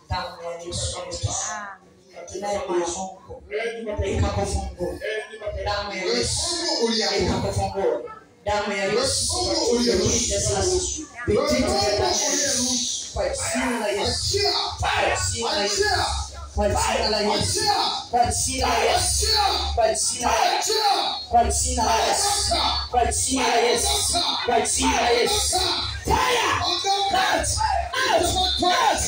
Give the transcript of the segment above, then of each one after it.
Damu ya Yesu Kristo. Neema ya Mungu ikakufungua. Damu ya Yesu ikakufungua. Damu ya Yesu ilinde sasa. Vitito vya damu ya Yesu. Kwa jina la Yesu. Kwa jina la Yesu. Kwa jina la Yesu. Kwa jina la Yesu. Kwa jina la Yesu. Kwa jina la Yesu. Kwa jina la Yesu. Kwa jina la Yesu. Fire! Out! Out!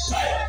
Out!